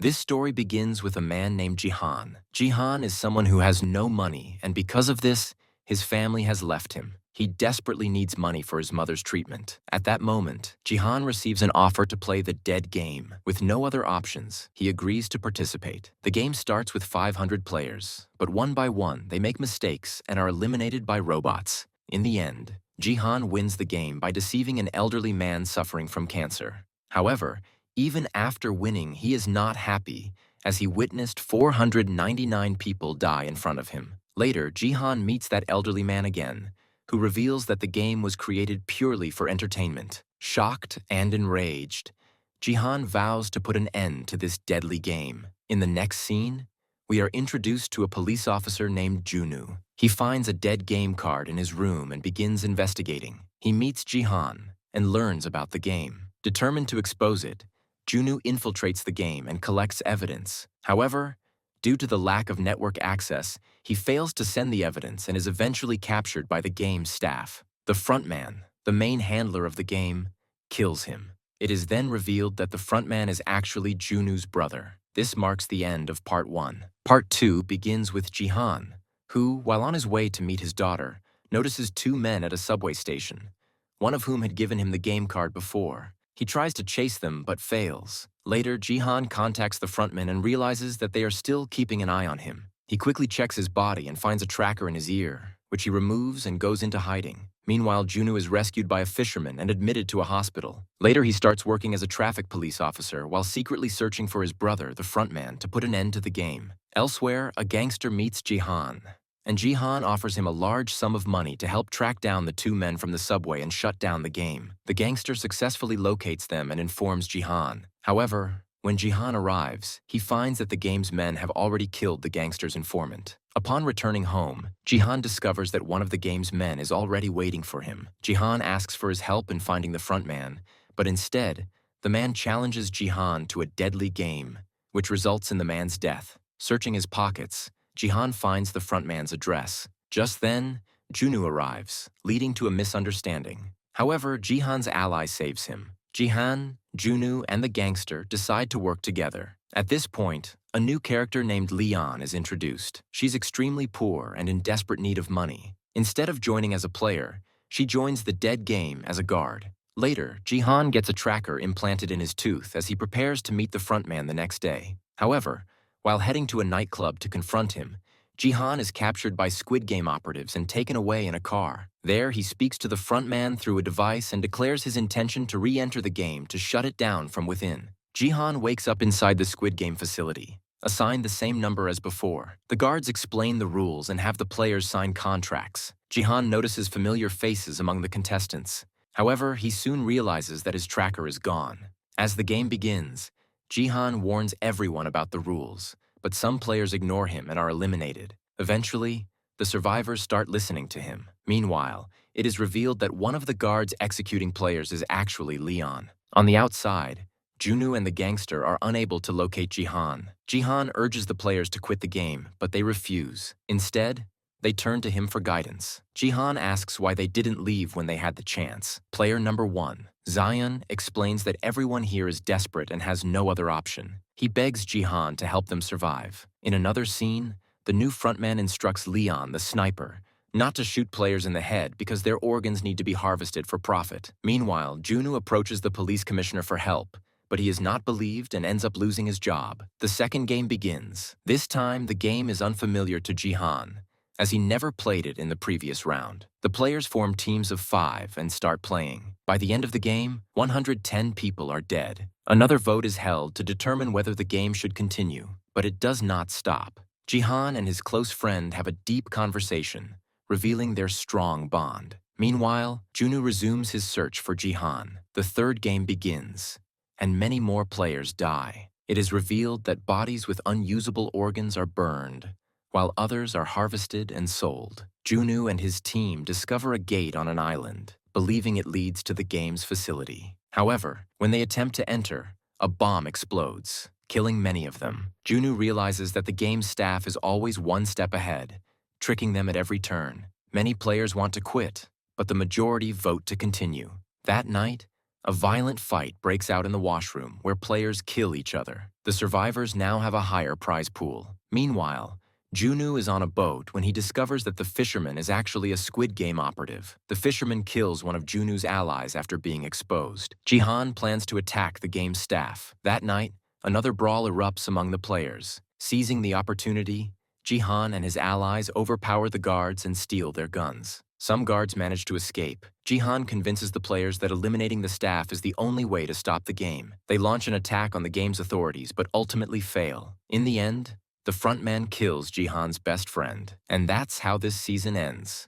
This story begins with a man named Jihan. Jihan is someone who has no money, and because of this, his family has left him. He desperately needs money for his mother's treatment. At that moment, Jihan receives an offer to play the dead game. With no other options, he agrees to participate. The game starts with 500 players, but one by one, they make mistakes and are eliminated by robots. In the end, Jihan wins the game by deceiving an elderly man suffering from cancer. However, even after winning, he is not happy, as he witnessed 499 people die in front of him. Later, Jihan meets that elderly man again, who reveals that the game was created purely for entertainment. Shocked and enraged, Jihan vows to put an end to this deadly game. In the next scene, we are introduced to a police officer named Junu. He finds a dead game card in his room and begins investigating. He meets Jihan and learns about the game. Determined to expose it, Junu infiltrates the game and collects evidence. However, due to the lack of network access, he fails to send the evidence and is eventually captured by the game's staff. The frontman, the main handler of the game, kills him. It is then revealed that the frontman is actually Junu's brother. This marks the end of Part 1. Part 2 begins with Jihan, who, while on his way to meet his daughter, notices two men at a subway station, one of whom had given him the game card before. He tries to chase them, but fails. Later, Jihan contacts the frontman and realizes that they are still keeping an eye on him. He quickly checks his body and finds a tracker in his ear, which he removes and goes into hiding. Meanwhile, Junu is rescued by a fisherman and admitted to a hospital. Later, he starts working as a traffic police officer while secretly searching for his brother, the frontman, to put an end to the game. Elsewhere, a gangster meets Jihan, and Jihan offers him a large sum of money to help track down the two men from the subway and shut down the game. The gangster successfully locates them and informs Jihan. However, when Jihan arrives, he finds that the game's men have already killed the gangster's informant. Upon returning home, Jihan discovers that one of the game's men is already waiting for him. Jihan asks for his help in finding the frontman, but instead, the man challenges Jihan to a deadly game, which results in the man's death. Searching his pockets, Jihan finds the frontman's address. Just then, Junu arrives, leading to a misunderstanding. However, Jihan's ally saves him. Jihan, Junu, and the gangster decide to work together. At this point, a new character named Leon is introduced. She's extremely poor and in desperate need of money. Instead of joining as a player, she joins the dead game as a guard. Later, Jihan gets a tracker implanted in his tooth as he prepares to meet the frontman the next day. However, while heading to a nightclub to confront him, Jihan is captured by Squid Game operatives and taken away in a car. There, he speaks to the frontman through a device and declares his intention to re-enter the game to shut it down from within. Jihan wakes up inside the Squid Game facility, assigned the same number as before. The guards explain the rules and have the players sign contracts. Jihan notices familiar faces among the contestants. However, he soon realizes that his tracker is gone. As the game begins, Jihan warns everyone about the rules, but some players ignore him and are eliminated. Eventually, the survivors start listening to him. Meanwhile, it is revealed that one of the guards executing players is actually Leon. On the outside, Junu and the gangster are unable to locate Jihan. Jihan urges the players to quit the game, but they refuse. Instead, they turn to him for guidance. Jihan asks why they didn't leave when they had the chance. Player number 1, Zion, explains that everyone here is desperate and has no other option. He begs Jihan to help them survive. In another scene, the new frontman instructs Leon, the sniper, not to shoot players in the head because their organs need to be harvested for profit. Meanwhile, Junu approaches the police commissioner for help, but he is not believed and ends up losing his job. The second game begins. This time, the game is unfamiliar to Jihan, as he never played it in the previous round. The players form teams of 5 and start playing. By the end of the game, 110 people are dead. Another vote is held to determine whether the game should continue, but it does not stop. Jihan and his close friend have a deep conversation, revealing their strong bond. Meanwhile, Junu resumes his search for Jihan. The third game begins, and many more players die. It is revealed that bodies with unusable organs are burned, while others are harvested and sold. Junu and his team discover a gate on an island, believing it leads to the game's facility. However, when they attempt to enter, a bomb explodes, killing many of them. Junu realizes that the game's staff is always one step ahead, tricking them at every turn. Many players want to quit, but the majority vote to continue. That night, a violent fight breaks out in the washroom where players kill each other. The survivors now have a higher prize pool. Meanwhile, Junu is on a boat when he discovers that the fisherman is actually a Squid Game operative. The fisherman kills one of Junu's allies after being exposed. Jihan plans to attack the game's staff. That night, another brawl erupts among the players. Seizing the opportunity, Jihan and his allies overpower the guards and steal their guns. Some guards manage to escape. Jihan convinces the players that eliminating the staff is the only way to stop the game. They launch an attack on the game's authorities, but ultimately fail. In the end, the frontman kills Jihan's best friend. And that's how this season ends.